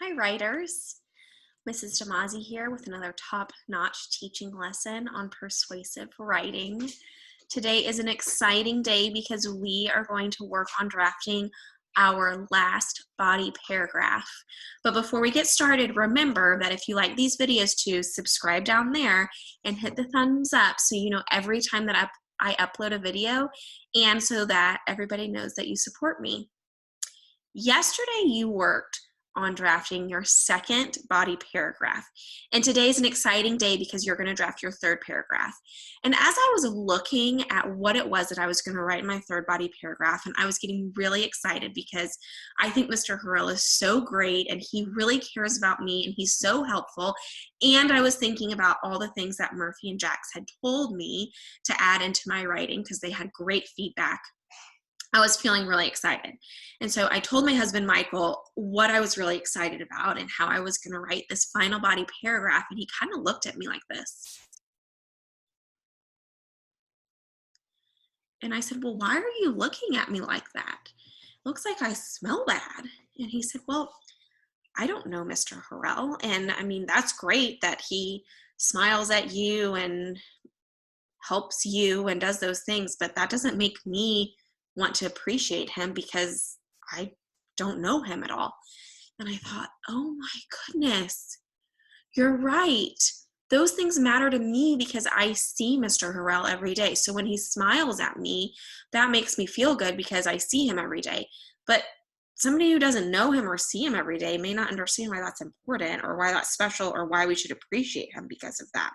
Hi writers, Mrs. Damazi here with another top-notch teaching lesson on persuasive writing. Today is an exciting day because we are going to work on drafting our last body paragraph. But before we get started, remember that if you like these videos to subscribe down there and hit the thumbs up so you know every time that I upload a video and so that everybody knows that you support me. Yesterday you worked on drafting your second body paragraph. And today is an exciting day because you're going to draft your third paragraph. And as I was looking at what it was that I was going to write in my third body paragraph, and I was getting really excited because I think Mr. Harrell is so great and he really cares about me and he's so helpful. And I was thinking about all the things that Murphy and Jax had told me to add into my writing because they had great feedback. I was feeling really excited. And so I told my husband, Michael, what I was really excited about and how I was going to write this final body paragraph. And he kind of looked at me like this. And I said, well, why are you looking at me like that? Looks like I smell bad. And he said, well, I don't know Mr. Harrell. And I mean, that's great that he smiles at you and helps you and does those things, but that doesn't make me want to appreciate him because I don't know him at all. And I thought, oh my goodness, you're right. Those things matter to me because I see Mr. Harrell every day. So when he smiles at me, that makes me feel good because I see him every day. But somebody who doesn't know him or see him every day may not understand why that's important or why that's special or why we should appreciate him because of that.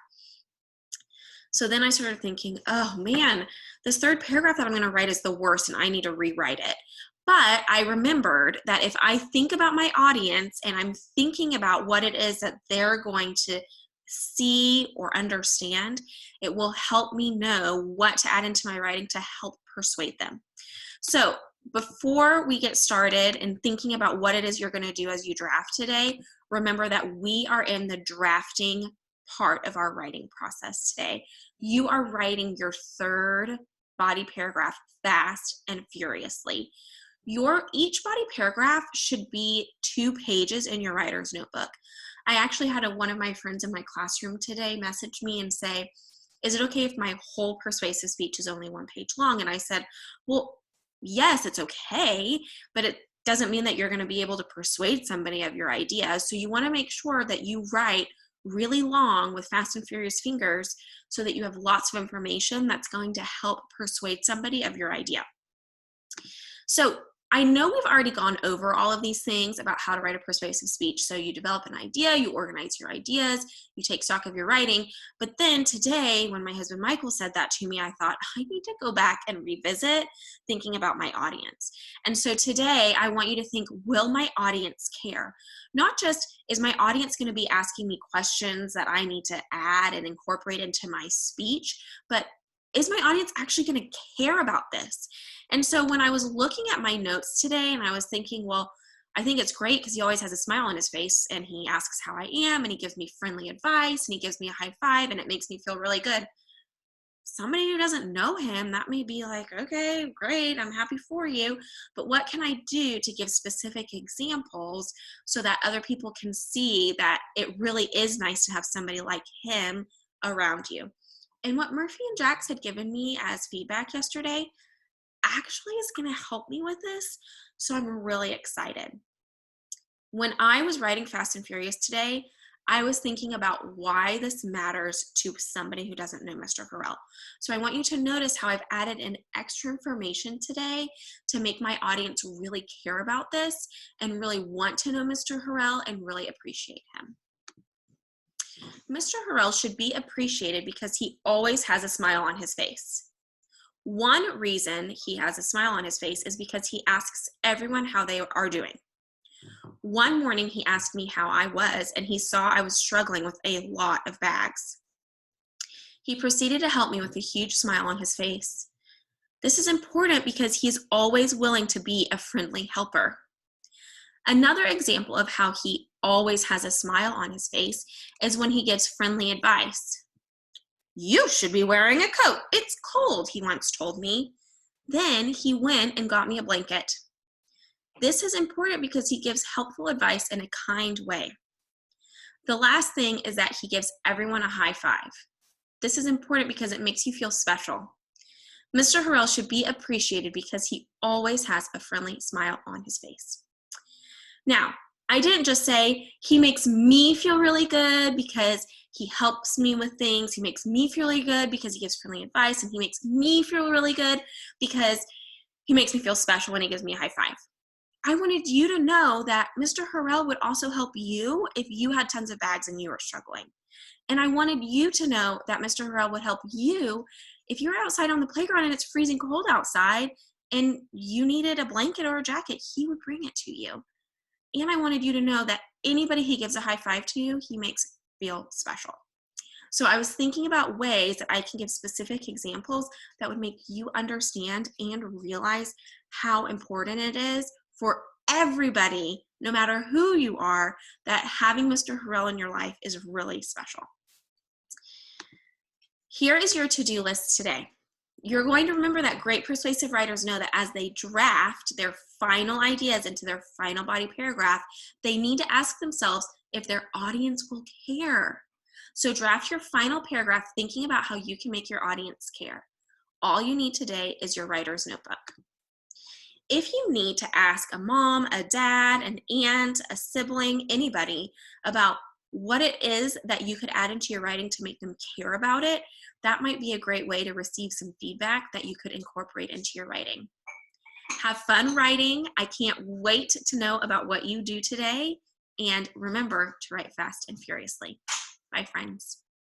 So then I started thinking, oh man, this third paragraph that I'm going to write is the worst and I need to rewrite it. But I remembered that if I think about my audience and I'm thinking about what it is that they're going to see or understand, it will help me know what to add into my writing to help persuade them. So before we get started in thinking about what it is you're going to do as you draft today, remember that we are in the drafting part of our writing process today. You are writing your third body paragraph fast and furiously. Each body paragraph should be 2 pages in your writer's notebook. I actually had one of my friends in my classroom today message me and say, is it okay if my whole persuasive speech is only 1 page long? And I said, well, yes, it's okay, but it doesn't mean that you're going to be able to persuade somebody of your idea. So you want to make sure that you write really long with fast and furious fingers so that you have lots of information that's going to help persuade somebody of your idea. So I know we've already gone over all of these things about how to write a persuasive speech. So you develop an idea, you organize your ideas, you take stock of your writing. But then today, when my husband Michael said that to me, I thought, I need to go back and revisit thinking about my audience. And so today, I want you to think, will my audience care? Not just, is my audience going to be asking me questions that I need to add and incorporate into my speech, but is my audience actually going to care about this? And so when I was looking at my notes today and I was thinking, well, I think it's great because he always has a smile on his face and he asks how I am and he gives me friendly advice and he gives me a high five and it makes me feel really good. Somebody who doesn't know him, that may be like, okay, great, I'm happy for you. But what can I do to give specific examples so that other people can see that it really is nice to have somebody like him around you? And what Murphy and Jax had given me as feedback yesterday actually is going to help me with this. So I'm really excited. When I was writing Fast and Furious today, I was thinking about why this matters to somebody who doesn't know Mr. Harrell. So I want you to notice how I've added in extra information today to make my audience really care about this and really want to know Mr. Harrell and really appreciate him. Mr. Harrell should be appreciated because he always has a smile on his face. One reason he has a smile on his face is because he asks everyone how they are doing. One morning he asked me how I was and he saw I was struggling with a lot of bags. He proceeded to help me with a huge smile on his face. This is important because he's always willing to be a friendly helper. Another example of how he always has a smile on his face is when he gives friendly advice. You should be wearing a coat. It's cold, he once told me. Then he went and got me a blanket. This is important because he gives helpful advice in a kind way. The last thing is that he gives everyone a high five. This is important because it makes you feel special. Mr. Harrell should be appreciated because he always has a friendly smile on his face. Now, I didn't just say he makes me feel really good because he helps me with things. He makes me feel really good because he gives friendly advice, and he makes me feel really good because he makes me feel special when he gives me a high five. I wanted you to know that Mr. Harrell would also help you if you had tons of bags and you were struggling. And I wanted you to know that Mr. Harrell would help you if you're outside on the playground and it's freezing cold outside and you needed a blanket or a jacket, he would bring it to you. And I wanted you to know that anybody he gives a high five to, he makes feel special. So I was thinking about ways that I can give specific examples that would make you understand and realize how important it is for everybody, no matter who you are, that having Mr. Harrell in your life is really special. Here is your to-do list today. You're going to remember that great persuasive writers know that as they draft their final ideas into their final body paragraph, they need to ask themselves if their audience will care. So draft your final paragraph thinking about how you can make your audience care. All you need today is your writer's notebook. If you need to ask a mom, a dad, an aunt, a sibling, anybody about what it is that you could add into your writing to make them care about it, that might be a great way to receive some feedback that you could incorporate into your writing. Have fun writing. I can't wait to know about what you do today. And remember to write fast and furiously. Bye, friends.